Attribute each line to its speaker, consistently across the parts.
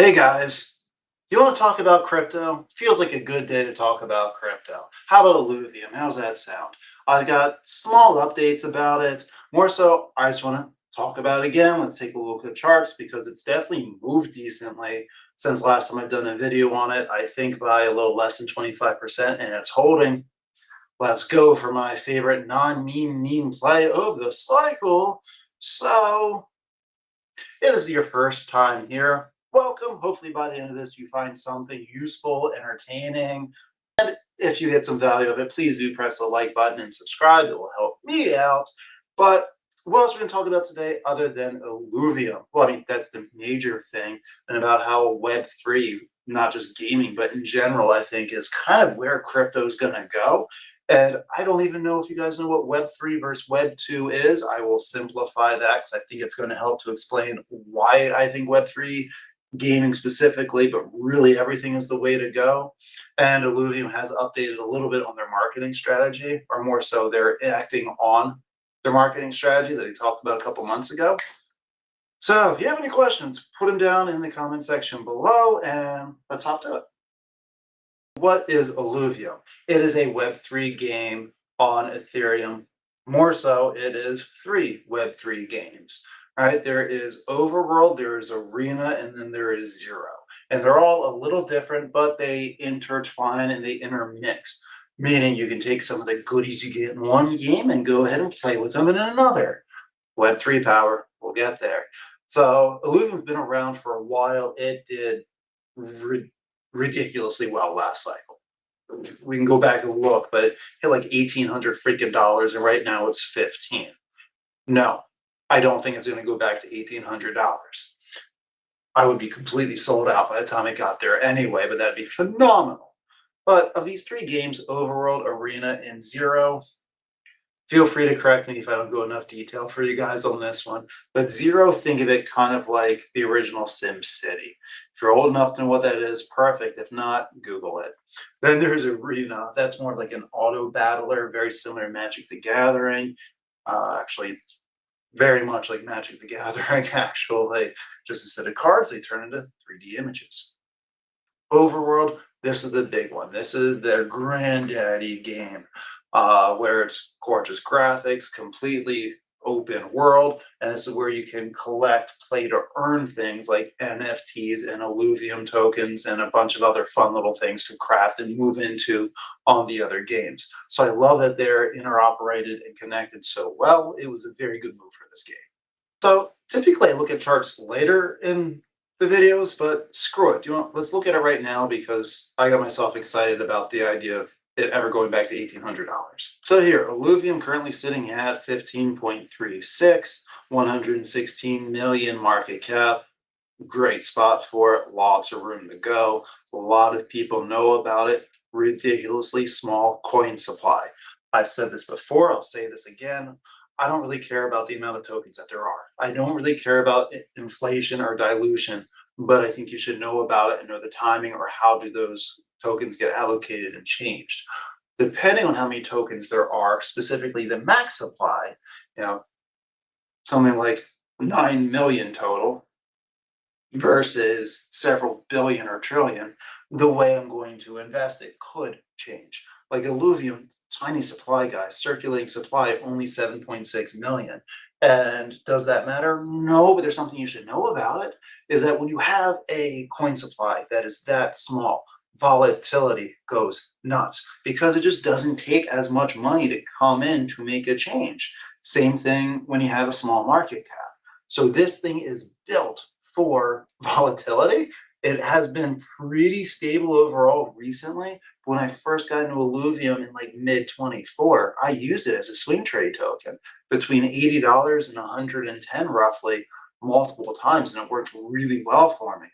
Speaker 1: Hey guys, you want to talk about crypto? Feels like a good day to talk about crypto. How about Illuvium? How's that sound? I got small updates about it. More so, I just want to talk about it again. Let's take a look at charts because it's definitely moved decently since last time I've done a video on it. I think by a little less than 25%, and it's holding. Let's go for my favorite non-meme play of the cycle. So, if this is your first time here, welcome. Hopefully, by the end of this, you find something useful, entertaining. If you get some value of it, please do press the like button and subscribe. It will help me out. But what else are we going to talk about today other than Illuvium? Well, I mean, that's the major thing, and about how Web3, not just gaming, but in general, I think is kind of where crypto is going to go. And I don't even know if you guys know what Web3 versus Web2 is. I will simplify that because I think it's going to help to explain why I think Web3 gaming specifically, but really everything is the way to go. And Illuvium has updated a little bit on their marketing strategy, or more so, they're acting on their marketing strategy that they talked about a couple months ago. So if you have any questions, put them down in the comment section below and let's hop to it. What is Illuvium? It is a Web3 game on Ethereum. More so, it is three Web3 games. Right? There is Overworld, there is Arena, and then there is Zero. And they're all a little different, but they intertwine and they intermix. Meaning you can take some of the goodies you get in one game and go ahead and play with them in another. Web3 power, we'll get there. So Illuvium's been around for a while. It did ridiculously well last cycle. We can go back and look, but it hit like 1,800 freaking dollars, and right now it's 15. No, I don't think it's going to go back to $1,800. I would be completely sold out by the time it got there anyway, but that'd be phenomenal. But of these three games, Overworld, Arena, and Zero, feel free to correct me if I don't go enough detail for you guys on this one. But Zero, think of it kind of like the original Sim City. If you're old enough to know what that is, perfect. If not, Google it. Then there's Arena. That's more of like an auto battler, very similar to Magic the Gathering. Actually, very much like Magic the Gathering, actually. Just instead of cards, they turn into 3D images. Overworld, this is the big one. This is their granddaddy game, where it's gorgeous graphics, completely open world, and this is where you can collect, play to earn things like NFTs and Illuvium tokens and a bunch of other fun little things to craft and move into on the other games. So I love that they're interoperated and connected so well. It was a very good move for this game. So typically I look at charts later in the videos, but screw it. Let's look at it right now because I got myself excited about the idea of it ever going back to $1,800. So here, Illuvium currently sitting at 15.36, 116 million market cap. Great spot for it, lots of room to go. A lot of people know about it. Ridiculously small coin supply. I've said this before, I'll say this again. I don't really care about the amount of tokens that there are. I don't really care about inflation or dilution, but I think you should know about it and know the timing or how do those tokens get allocated and changed. Depending on how many tokens there are, specifically the max supply, you know, something like 9 million total versus several billion or trillion, the way I'm going to invest it could change. Like Illuvium, tiny supply, guys, circulating supply only 7.6 million. And does that matter? No, but there's something you should know about it, is that when you have a coin supply that is that small, volatility goes nuts because it just doesn't take as much money to come in to make a change. Same thing when you have a small market cap. So this thing is built for volatility. It has been pretty stable overall recently. When I first got into Illuvium in like mid 24, I used it as a swing trade token between $80 and 110 roughly multiple times, and it worked really well for me.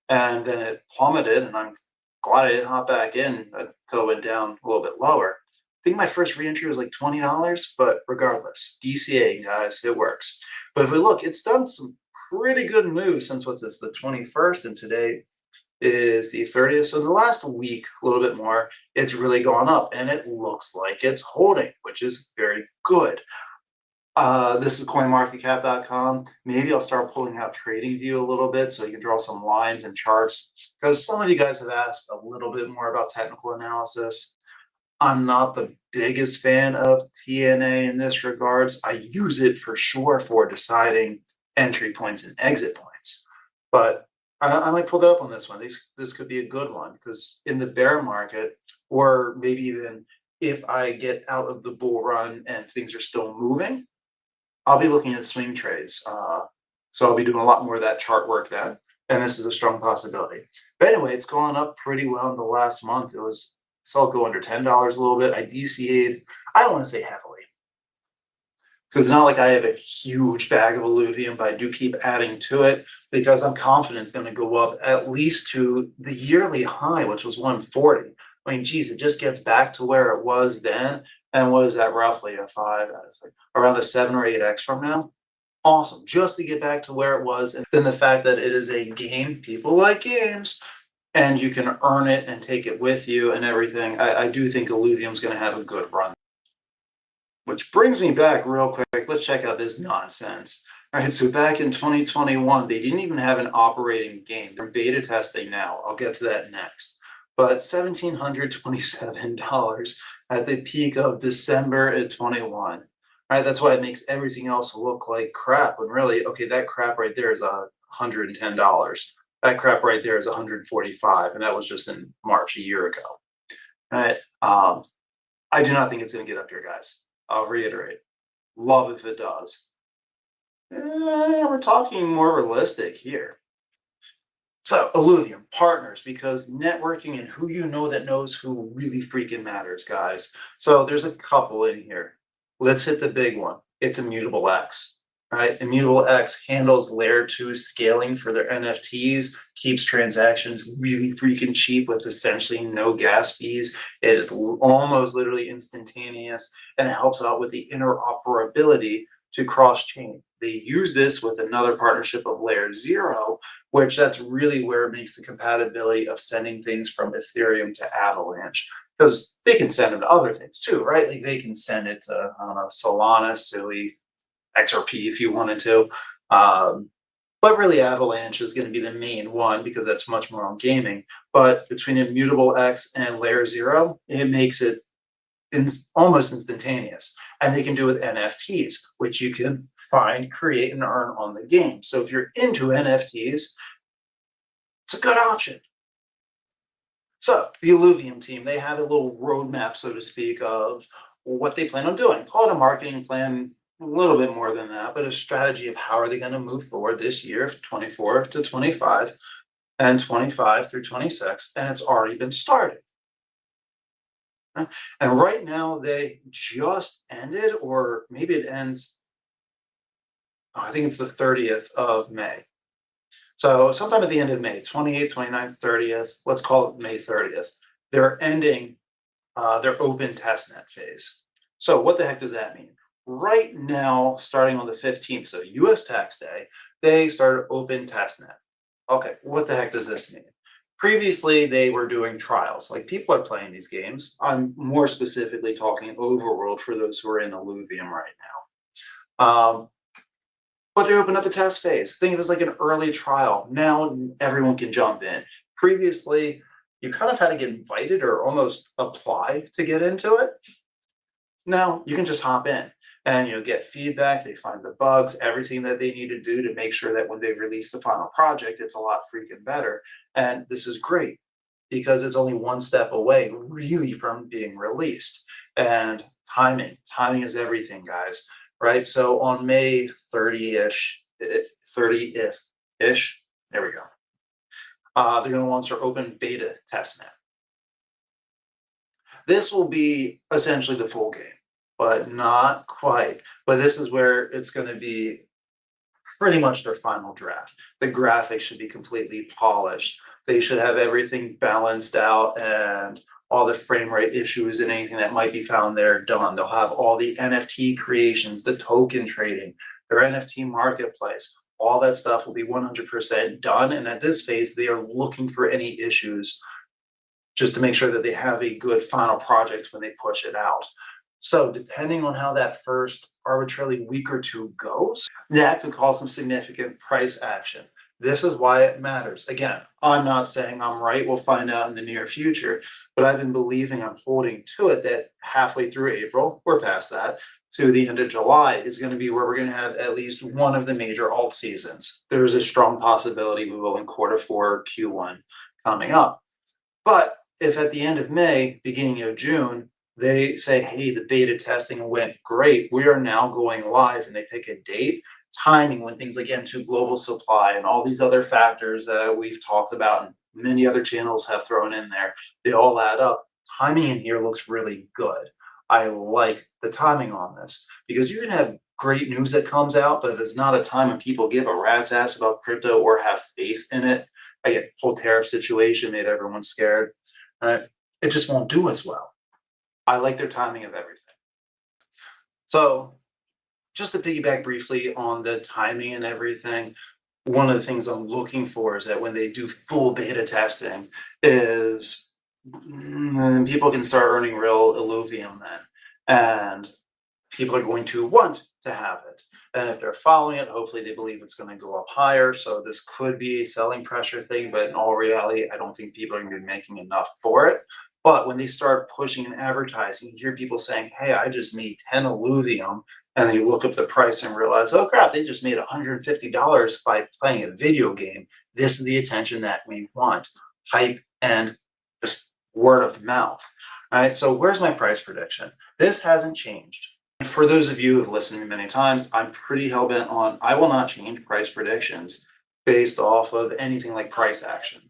Speaker 1: And then it plummeted, and I'm glad I didn't hop back in until it went down a little bit lower. I think my first reentry was like $20, but regardless, DCA, guys, it works. But if we look, it's done some pretty good moves since what's this, the 21st, and today is the 30th. So in the last week, a little bit more, it's really gone up, and it looks like it's holding, which is very good. This is coinmarketcap.com. Maybe I'll start pulling out TradingView a little bit so you can draw some lines and charts because some of you guys have asked a little bit more about technical analysis. I'm not the biggest fan of TNA in this regards. I use it for sure for deciding entry points and exit points, but I might pull that up on this one. This could be a good one because in the bear market, or maybe even if I get out of the bull run and things are still moving, I'll be looking at swing trades. So I'll be doing a lot more of that chart work then. And this is a strong possibility. But anyway, it's gone up pretty well in the last month. Saw it go under $10 a little bit. I DCA'd, I don't want to say heavily. So it's not like I have a huge bag of Illuvium, but I do keep adding to it because I'm confident it's going to go up at least to the yearly high, which was 140. I mean, geez, it just gets back to where it was then. And what is that roughly a five? That's like around a 7 or 8x from now. Awesome. Just to get back to where it was. And then the fact that it is a game, people like games, and you can earn it and take it with you and everything. I do think Illuvium's going to have a good run. Which brings me back real quick. Let's check out this nonsense. All right, so back in 2021, they didn't even have an operating game. They're beta testing now. I'll get to that next. But $1,727 at the peak of December of 21. All right, that's why it makes everything else look like crap. When really, okay, that crap right there is $110. That crap right there is 145, and that was just in March a year ago. All right. I do not think it's going to get up here, guys. I'll reiterate. Love if it does. We're talking more realistic here. So, Illuvium, partners, because networking and who you know that knows who really freaking matters, guys. So, there's a couple in here. Let's hit the big one. It's Immutable X. Right? Immutable X handles layer 2 scaling for their NFTs, keeps transactions really freaking cheap with essentially no gas fees. It is almost literally instantaneous, and it helps out with the interoperability to cross-chain. They use this with another partnership of layer 0, which that's really where it makes the compatibility of sending things from Ethereum to Avalanche. Because they can send it to other things too, right? Like they can send it to, I don't know, Solana, Sui, XRP if you wanted to. But really, Avalanche is going to be the main one because that's much more on gaming. But between Immutable X and Layer 0, it makes it almost instantaneous. And they can do it with NFTs, which you can find, create, and earn on the game. So if you're into NFTs, it's a good option. So the Illuvium team, they have a little roadmap, so to speak, of what they plan on doing. Call it a marketing plan, a little bit more than that, but a strategy of how are they going to move forward this year, 24 to 25 and 25 through 26, and it's already been started. And right now they just ended, or maybe it ends, I think it's the 30th of May. So sometime at the end of May, 28th, 29th, 30th, let's call it May 30th, they're ending their open testnet phase. So what the heck does that mean? Right now, starting on the 15th, so US tax day, they started open testnet. Okay, what the heck does this mean? Previously, they were doing trials. Like people are playing these games. I'm more specifically talking overworld for those who are in Illuvium right now. But they opened up the test phase. Think of it as like an early trial. Now everyone can jump in. Previously, you kind of had to get invited or almost apply to get into it. Now you can just hop in and get feedback. They find the bugs, everything that they need to do to make sure that when they release the final project, it's a lot freaking better. And this is great because it's only one step away, really, from being released. And timing is everything, guys. Right? So on May 30-ish, 30th-ish, there we go. They're going to launch their open beta testnet. This will be essentially the full game, but not quite. But this is where it's going to be pretty much their final draft. The graphics should be completely polished. They should have everything balanced out and all the frame rate issues and anything that might be found there done. They'll have all the NFT creations, the token trading, their NFT marketplace. All that stuff will be 100% done. And at this phase, they are looking for any issues just to make sure that they have a good final project when they push it out. So depending on how that first arbitrarily week or two goes, that could cause some significant price action. This is why it matters. Again, I'm not saying I'm right. We'll find out in the near future, but I've been believing, I'm holding to it, that halfway through April, we're past that, to the end of July is going to be where we're going to have at least one of the major alt seasons. There is a strong possibility we will in quarter four, Q1 coming up. But if at the end of May, beginning of June, they say, hey, the beta testing went great, we are now going live, and they pick a date, timing when things like M2 global supply and all these other factors that we've talked about and many other channels have thrown in there, they all add up. Timing in here looks really good. I like the timing on this because you can have great news that comes out, but it's not a time when people give a rat's ass about crypto or have faith in it. Again, whole tariff situation made everyone scared. Right? It just won't do as well. I like their timing of everything. So, just to piggyback briefly on the timing and everything, one of the things I'm looking for is that when they do full beta testing, is people can start earning real Illuvium then, and people are going to want to have it. And if they're following it, hopefully they believe it's going to go up higher. So this could be a selling pressure thing, but in all reality, I don't think people are going to be making enough for it. But when they start pushing and advertising, you hear people saying, hey, I just made 10 Illuvium. And then you look up the price and realize, oh crap, they just made $150 by playing a video game. This is the attention that we want. Hype and just word of mouth. All right. So where's my price prediction? This hasn't changed. For those of you who have listened to me many times, I'm pretty hell-bent on I will not change price predictions based off of anything like price action.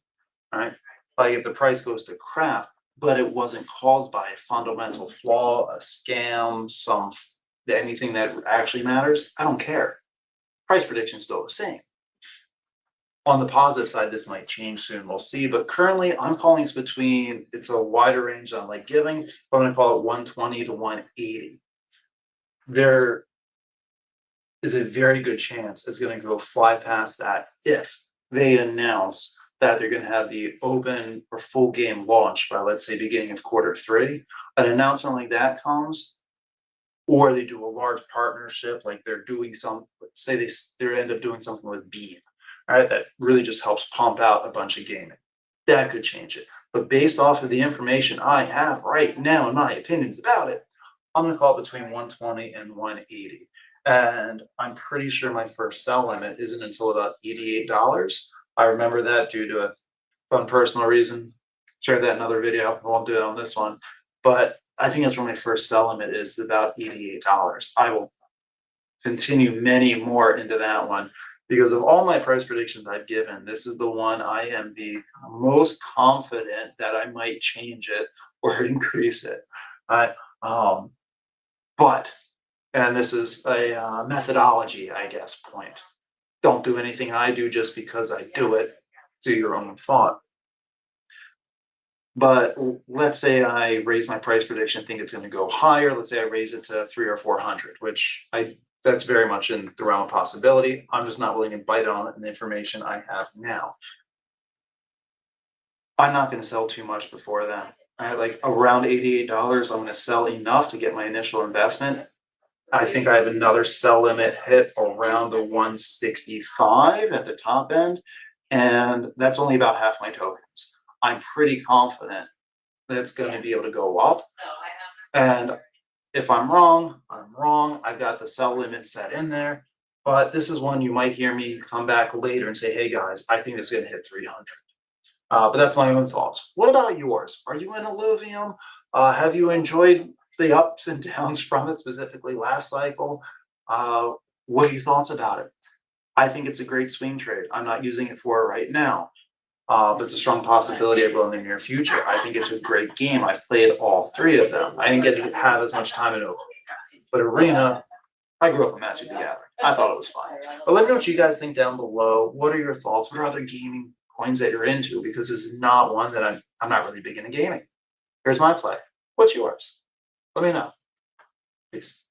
Speaker 1: All right. Like if the price goes to crap, but it wasn't caused by a fundamental flaw, a scam, anything that actually matters, I don't care. Price prediction is still the same. On the positive side, this might change soon. We'll see. But currently, I'm calling this between, it's a wider range than I like giving. But I'm going to call it 120 to 180. There is a very good chance it's going to go fly past that if they announce that they're going to have the open or full game launch by, let's say, beginning of quarter three. An announcement like that comes, or they do a large partnership, like they're doing say they end up doing something with Beam, all right, that really just helps pump out a bunch of gaming. That could change it. But based off of the information I have right now and my opinions about it, I'm going to call it between 120 and 180. And I'm pretty sure my first sell limit isn't until about $88. I remember that due to a fun personal reason. Share that in another video. I won't do it on this one. But I think that's where my first sell limit is, about $88. I will continue many more into that one because of all my price predictions I've given. This is the one I am the most confident that I might change it or increase it. But, and this is a methodology, I guess, point. Don't do anything I do just because I do it. Do your own thought. But let's say I raise my price prediction, think it's going to go higher. Let's say I raise it to 300 or 400, which that's very much in the realm of possibility. I'm just not willing to bite on it and the information I have now. I'm not going to sell too much before then. Like around $88, I'm going to sell enough to get my initial investment. I think I have another sell limit hit around the 165 at the top end, and that's only about half my tokens. I'm pretty confident that it's going to be able to go up. And if I'm wrong, I'm wrong. I've got the sell limit set in there. But this is one you might hear me come back later and say, hey guys, I think it's going to hit 300. But that's my own thoughts. What about yours? Are you in Illuvium? Have you enjoyed the ups and downs from it, specifically last cycle? What are your thoughts about it? I think it's a great swing trade. I'm not using it for it right now. But it's a strong possibility I will in the near future. I think it's a great game. I've played all three of them. I didn't get to have as much time in it. But Arena, I grew up in Magic the Gathering. I thought it was fun. But let me know what you guys think down below. What are your thoughts? What are other gaming coins that you're into? Because this is not one that I'm not really big into gaming. Here's my play. What's yours? Let me know. Peace.